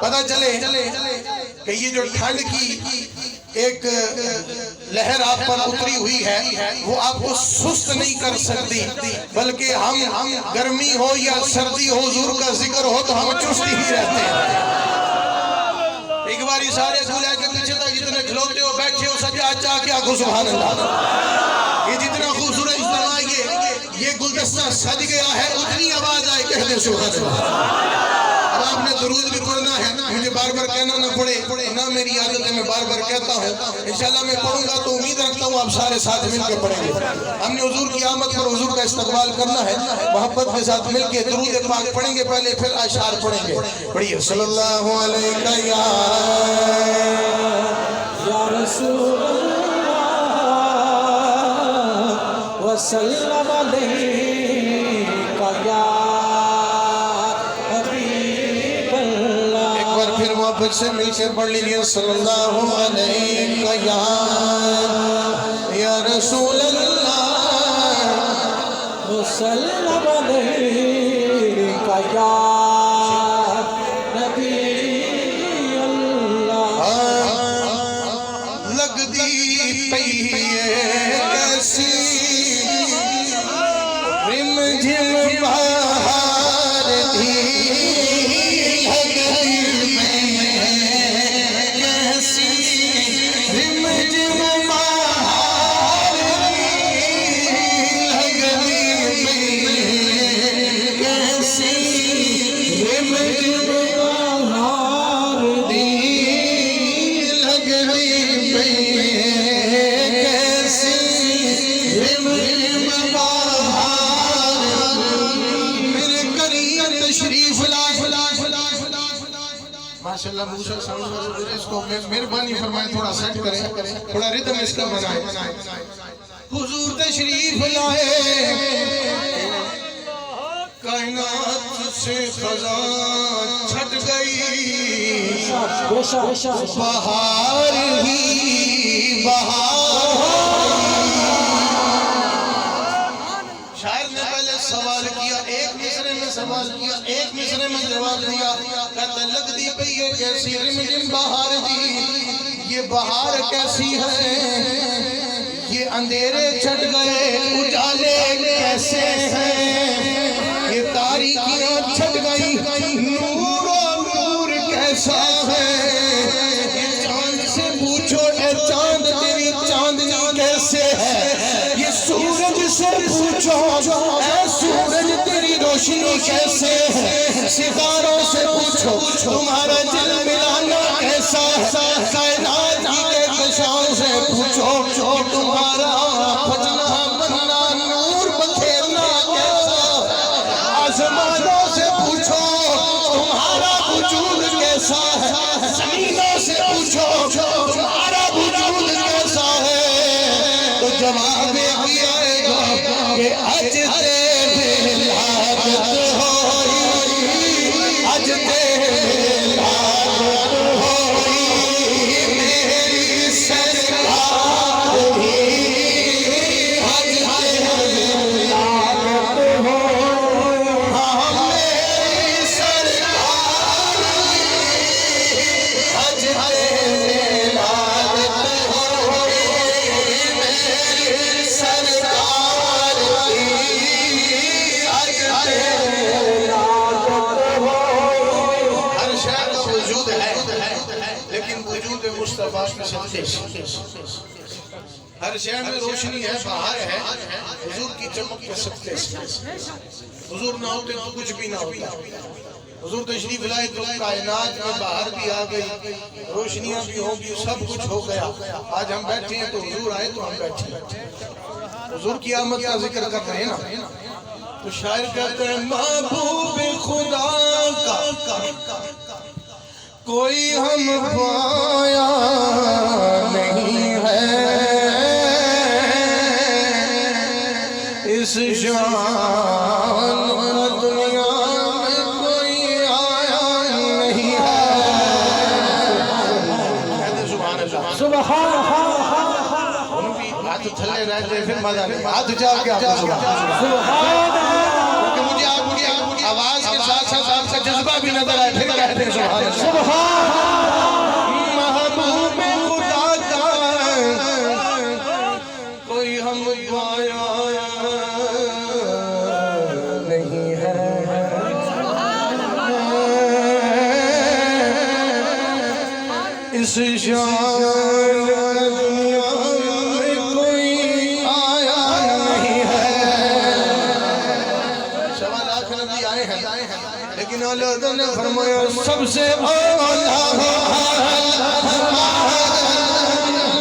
पता चले कि ये जो ठंड की एक लहर आप पर उतरी हुई है वो आपको सुस्त नहीं कर सकती, बल्कि हम गर्मी हो या सर्दी हो, हुजूर का जिक्र हो तो हम चुस्त ही रहते हैं। एक बार सारे दूल्हे के पीछे तक जितने खिलौते हो बैठे हो सजा चाह के आखो सुभान अल्लाह। ये जितना खूबसूरत इज्तिमा ये गुलदस्ता सज गया है, उतनी आवाज आए कहते सुभान अल्लाह। अब आपने दुरूद भी पढ़ना है, मुझे बार बार कहना ना पड़े ना, मेरी आदत है मैं बार बार कहता हूँ। इंशाल्लाह मैं पढ़ूंगा तो उम्मीद रखता हूँ आप सारे साथ मिलकर पढ़ेंगे। हमने हुजूर की आमद पर हुजूर का इस्तकबाल करना है, मोहब्बत के साथ मिलकर दुरूद पाक पढ़ेंगे, पहले फिर अशआर पढ़ेंगे। पढ़िए सल्लल्लाहु अलैहि या रसूलल्लाह वसल्लम अलैका या फिर से मिलकर पढ़ लीजिए सल्लल्लाहु अलैहि या रसूल अल्लाह वसल्लम अलैका या नबी अल्लाह। लगदी पई कैसी रिमझिम बहार थी, माशाअल्लाह। मूसा साउंड वाले इसको मेहरबानी फरमाए थोड़ा सेट करें, थोड़ा रिदम इसका बनाए। हुजूर तशरीफ लाए, कायनात से खजा छट गई, बहार ही बहार। शायर ने पहले सवाल किया, एक मिसरे में सवाल किया, एक मिसरे में जवाब दिया। कहता लगदी पई है कैसी रिमझिम बहार दी, ये बहार कैसी है, ये अंधेरे छट गए उजाले कैसे हैं, ये तारीकियां छट गई नूर नूर कैसा है। ये चांद से पूछो ए चांद तेरी चांदनी कैसे है, ये सूरज से पूछो ए सूरज तेरी रोशनी कैसे है, सितारों से पूछो तुम्हारा दिल मिलाना कैसा है, कायनात के कशाओं से पूछो तुम्हारा फजना बनना नूर बखेरना कैसा, आसमानों से पूछो तुम्हारा वजूद कैसा है, जमीनों से पूछो तुम्हारा वजूद कैसा है। तो जवाब ये आएगा कि आज तेरे लागत होई, आज तेरे लागत होई, मेरी सरकार ही आज तेरे लागत होई, हाँ मेरी सरकार आज तेरे लागत होई, मेरी सरकार ही आज तेरे लागत होई। हर शय का वजूद है, लेकिन वजूद मुस्तफा की सदक़े हर शय में रोशनी है, बाहर है हुजूर की चमक के सदक़े। हुजूर ना होते तो कुछ भी ना होता। हुजूर तशरीफ लाए तो कायनात में बाहर भी आ गई, रोशनियां भी होगी, सब कुछ हो गया। आज हम बैठे हैं तो हुजूर आए तो हम बैठे, हुजूर की आमद का जिक्र कर रहे हैं ना। तो शायर कहते हैं महबूब खुदा का कोई हम पाया नहीं है, इस शान दुनिया में कोई आया नहीं है। सुभान अल्लाह, सुभान हाथ थले रहते फिर मजा नहीं, हाथ उठा के आप सुभान। मुझे आवाज के साथ साथ आपका जज्बा भी नजर आए, फिर कहते हैं सुभान अल्लाह। महबूब खुदा का कोई हम पाया नहीं है, इस शान दुनिया में कोई आया नहीं है। सवा लाख नबी आए हैं, लेकिन औलाद ने फरमाया सबसे औला।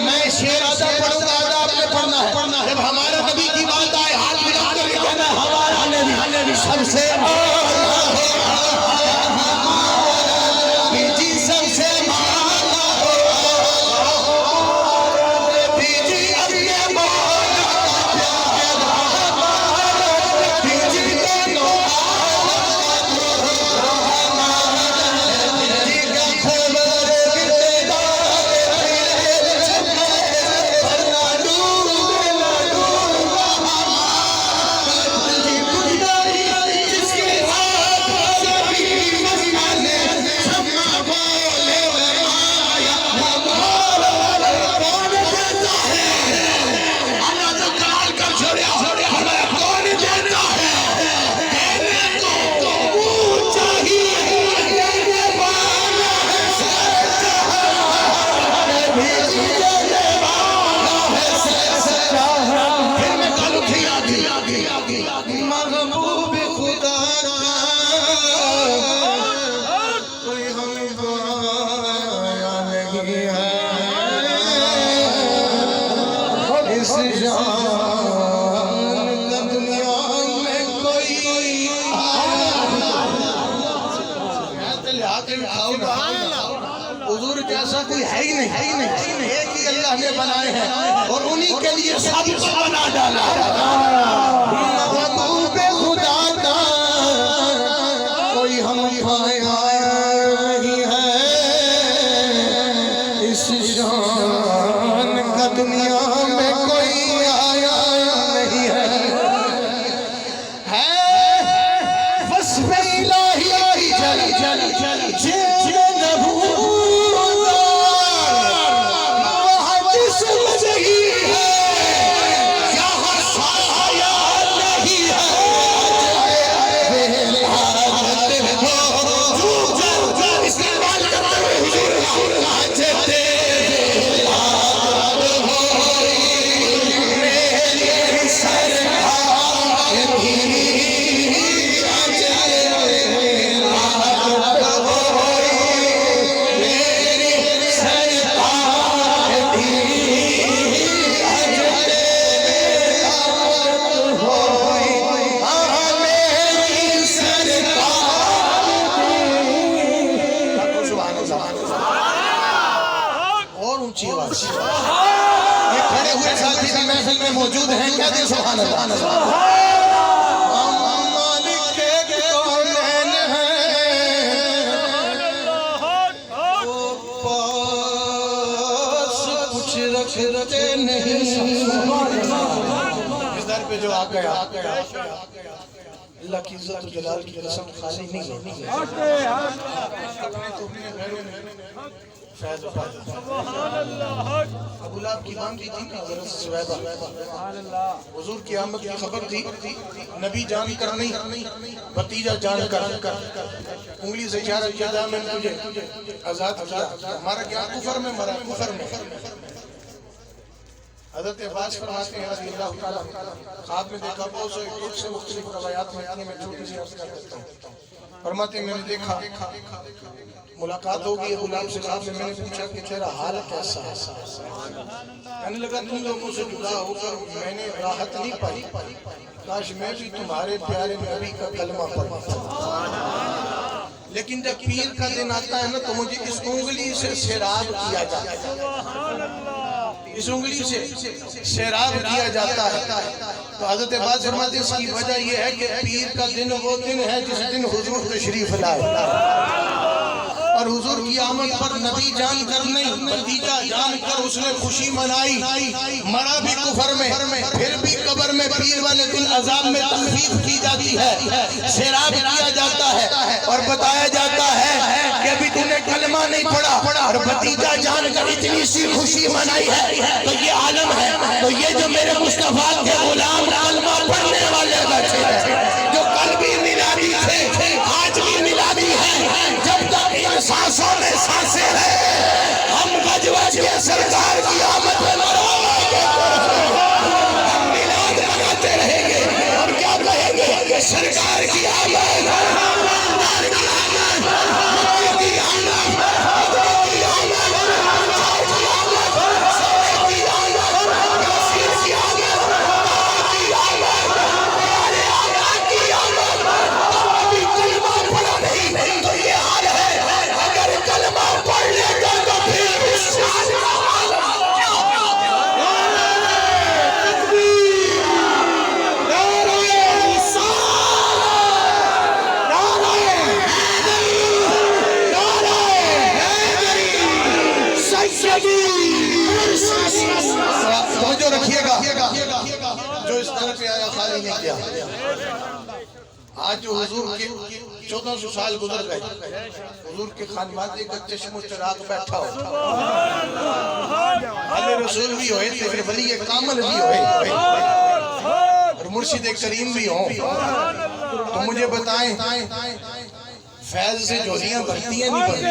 मैं शेर आधा पढ़ूंगा, आधा आपने पढ़ना है। जब हमारे नबी की बात आए हाथ मिला कर कहना हमारा नबी सबसे महबूब खुदा कोई हम पाया नहीं है, इस जान दुनिया में कोई हुजूर जैसा कोई है ही नहीं, एक ही अल्लाह ने बनाए हैं और उन्हीं के लिए सब बना डाला। महबूब खुदा का कोई हम पाया नहीं है, इस जान का दुनिया में कोई आया नहीं है। बस इलाही और ऊंची आवाज। ये खड़े हुए साथी भी महफिल में मौजूद हैं, क्या दे सुभान अल्लाह। मालिक के कौन है वो पास कुछ रखते नहीं। इस दर पे जो आ गया अल्लाह की इज्जत जलाल की कसम खाली नहीं है। अबू लहब की मां की थी हज़रत सुवैबा, हुजूर की आमद की खबर थी, नबी जान कर नहीं भतीजा जान कर उंगली से इशारा किया था मैंने तुझे आजाद किया। हमारा क्या कुफर में मरा, कुफर में। हज़रत अब्बास फरमाते हैं रज़ी अल्लाह तआला ख्वाब में देखा, बहुत से मुख्तलिफ रवायात में इतनी मैं छोटी सी अर्ज़ कर देता हूँ। फरमाते मैंने देखा मुलाकात होगी गुलाम से, ख्वाब में मैंने पूछा कि तेरा हाल कैसा है। कहने लगा तुम लोगों से जुदा होकर मैंने राहत नहीं पाई, काश मैं भी तुम्हारे प्यारे नबी का कलमा पढ़ता। लेकिन जब पीर का दिन आता है ना तो मुझे इस उंगली से सैराब किया जाता है, इस उंगली से सैराब किया जाता है। तो हज़रत अब्बास फरमाते इसकी वजह यह है कि पीर का दिन वो दिन है जिस दिन हुजूर तशरीफ लाए, और और हुजूर की आमद पर नबी जानकर नहीं भतीजा जानकर उसने खुशी मनाई। मरा भी कुफर में, फिर भी कब्र में पीर वाले दिन अजाब में तखफीफ की जाती है, सैराब किया जाता है और बताया जाता है कि अभी तूने कलमा नहीं पढ़ा और भतीजा जानकर इतनी सी खुशी मनाई है, तो ये आलम है। तो ये जो मेरे मुस्तफा के गुलाम कलमा पढ़ने वाले बच्चे हैं, जो कल भी मिलादी थे आज भी मिलादी है, जब तक इन सांसों में सांसें हैं हम गजवज के सरकार की आमद में मरवाएंगे, हम मिलाद मनाते रहेंगे और क्या कहेंगे कि सरकार की आमद, सरकार की आमद, की आमद, की आमद, जो रखिएगा जो इस तरह पे आया खाली नहीं किया। आज जो हुजूर के 1400 साल गुजर गए, हुजूर के खानवादे का चश्मो चिराग बैठा हो, अल्लाह रसूल भी होए थे, फिर वली कामल भी होए और मुर्शिद करीम भी हो, तो मुझे बताएं फैज से झोलियां भरती हैं नहीं भरती?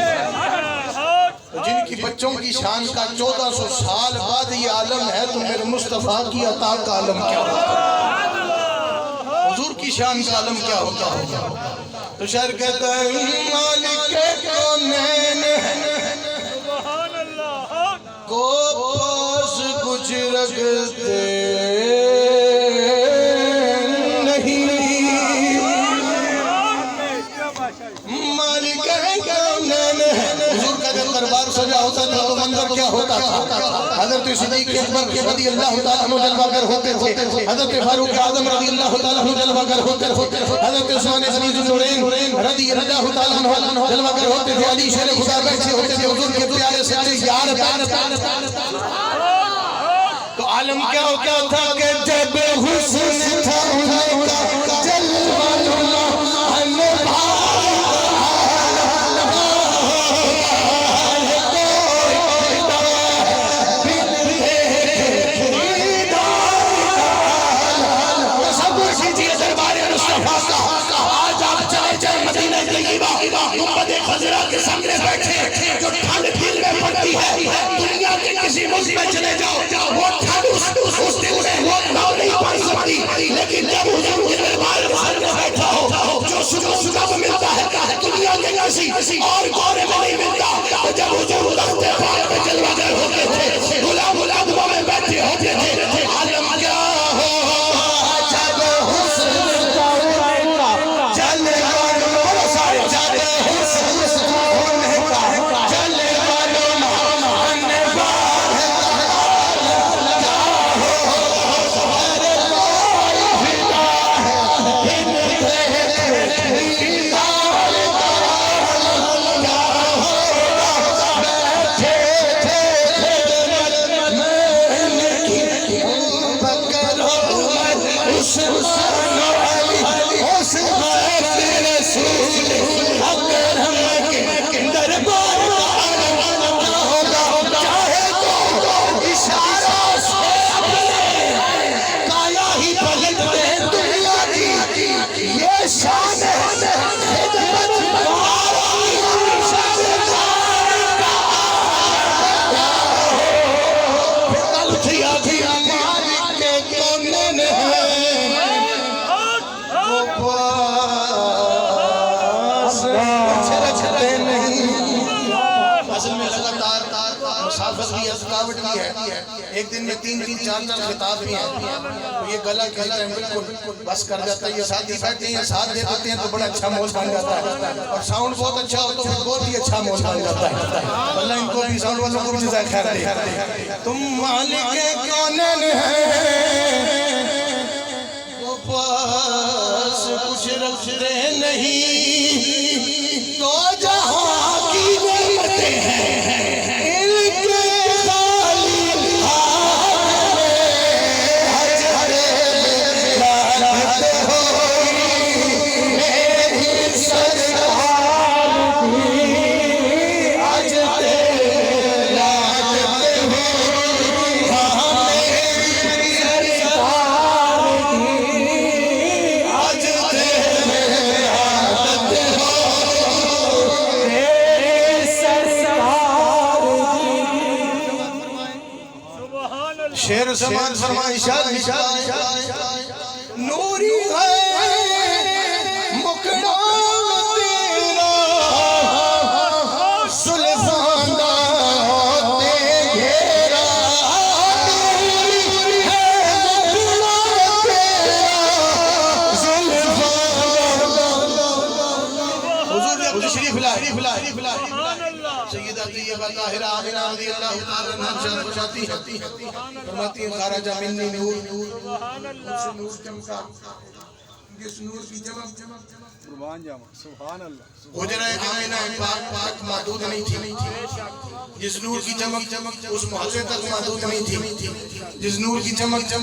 तो जिनकी बच्चों की शान का 1400 साल बाद ये आलम है, तो मेरे मुस्तफा की अता का आलम क्या होता, हुजूर की शान का आलम क्या होता होगा। तो शायर कहता है मालिक कौनैन को पास कुछ रखते नहीं, मालिक कौनैन। हुजूर का जब दरबार सजा होता था तो मंजर क्या होता था? हज़रत सिद्दीक़ अकबर के रज़ी अल्लाह तआला अन्हु जलवागर होते थे, हज़रत फारूक आज़म रज़ी अल्लाह तआला अन्हु जलवागर होते थे, हज़रत उस्मान गनी ज़ुनूरैन रज़ी अल्लाह तआला अन्हु जलवागर होते थे, अली शेर खुदा बैठे होते थे, हुजूर के प्यारे सच्चे यार। तो आलम क्या होता था कि जब हुस्न था उनका जलवा के सामने बैठे जो ठंड दिल में पड़ती है, दुनिया के किसी मुल्क में चले जाओ वो ठंड उस दिल में वो नहीं पड़ सकती, लेकिन जब हुजूर के दरबार में सामने बैठा हो जो सुकून मिलता है दुनिया के किसी और कोने में नहीं मिलता। तो जब हुजूर तख्ते पाक पे जलवागर होते थे, गुलाम में बैठे होते थे, आलम क्या हो जब हुस्न का एक दिन में 3-3 4-4 खिताब भी हैं, तो ये गला कहता है बिल्कुल बस कर जाता है। ये साथ ही बैठते हैं, साथ दे देते हैं तो बड़ा अच्छा मोल बन जाता है, और साउंड बहुत अच्छा हो तो फिर बहुत ही अच्छा मोल बन जाता है। अल्लाह इनको भी साउंड वालों को भी जज़ाए खैर दे। तुम मालिक कौनैन हैं वो पास कुछ रखते नहीं, तो जहां की शेर समान फरमाइशा नूरी है मुकड़ा तेरा सुल्फाना होते घेरा नूरी है मुकड़ा तेरा सुल्फाना हुजूर ने अपनी शरीफ ला सैयदा तैयबा ताहिरा आमिना रज़ियल्लाहु ताला अन्हा फरमाती हैं खारजा मिन्नी नूर से नूर चमका जिस नूर की चमक कुर्बान जामा सुभान अल्लाह हुजरा आमिना पाक महदूद नहीं थी जिस नूर की चमक उस मोहल्ले तक महदूद नहीं थी जिस नूर की चमक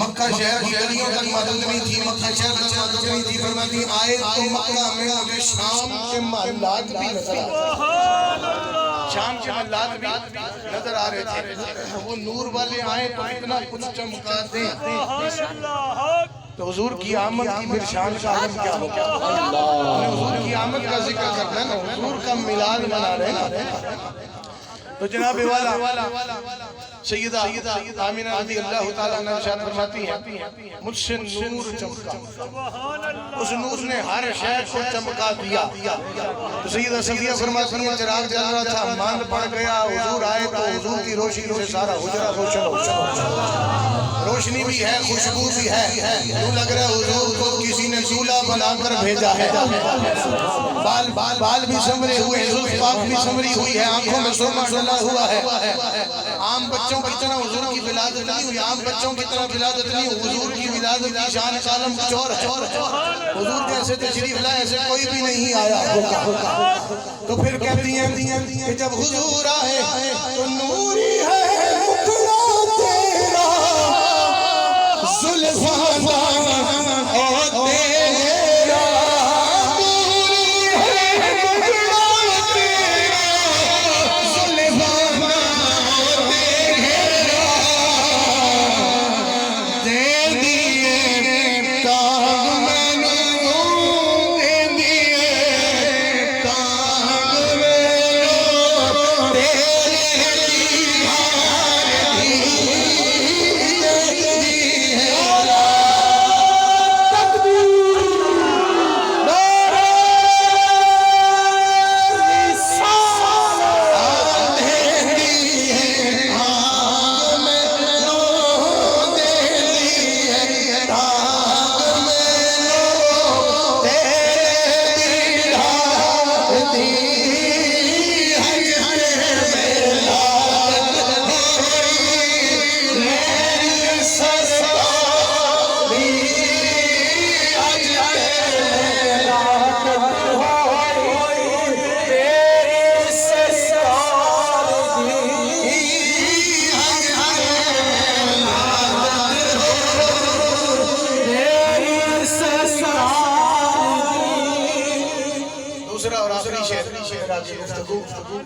मक्का शहर की गलियों तक महदूद नहीं थी मक्का शहर तक महदूद नहीं थी फरमाती आए तो मक्का में मुझे शाम के महल्लात भी नजर आए शाम के महल्लात भी नजर आ रहे थे वो नूर वाले आए तो इतना कुछ चमका दे तो हुजूर की आमद की फिर शान का आलम क्या होगा हुजूर की आमद का जिक्र करना ना हुजूर का मिलाद मना रहे ना तो जनाब वाला सैयदा आमिना रज़ियल्लाहु ताला अन्हा इरशाद फरमाती हैं मुझसे नूर चमका उस नूर ने हर शय को चमका दिया तो सैयदा सफिया फरमाती हैं चिराग जल रहा था मान पड़ गया हुजूर आए तो हुजूर की रोशनी से सारा हुजरा रोशन रोशनी भी है खुशबू भी है यूं लग रहा है हुजूर को किसी ने दूल्हा बनाकर भेजा है बाल भी संवरे हुए जुल्फ भी संवरी हुई है आंखों में सुरमा डला हुआ है आम बच्चों की तरह हुजूर की विलादत नहीं हुई आम बच्चों की तरह विलादत नहीं हुजूर की विलादत की शान कालम कुछ और है हुजूर जैसे तशरीफ लाए ऐसे कोई भी नहीं आया तो फिर कहती हैं कि जब हुजूर आए तो नूरी है मुकड़ा तेरा सुल्फाना होते घेरा नूरी है मुकड़ा तेरा सुल्फाना होते घेरा दे दिए ताग मैंने दे दिए ताग मैंने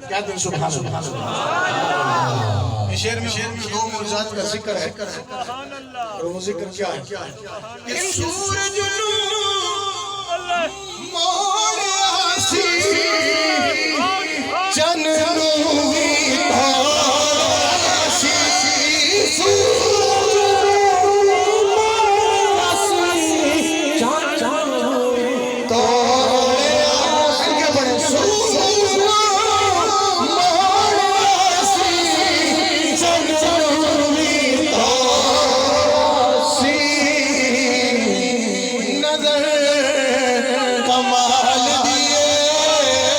क्या दिन सुभान अल्लाह इस शेर में दो मौजूदात का जिक्र है और वो जिक्र क्या है कि सूरज मोर आसी चन्नू भी आसी सूरज मोर आसी चन्नू तो क्या बड़े कमाल दिए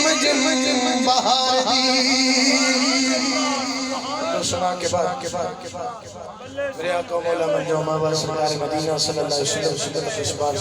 मजन बहार दी। सुना के बाद मेरे आका मौला मंजो मावा सरकार मदीना सल्लल्लाहु अलैहि वसल्लम इस बार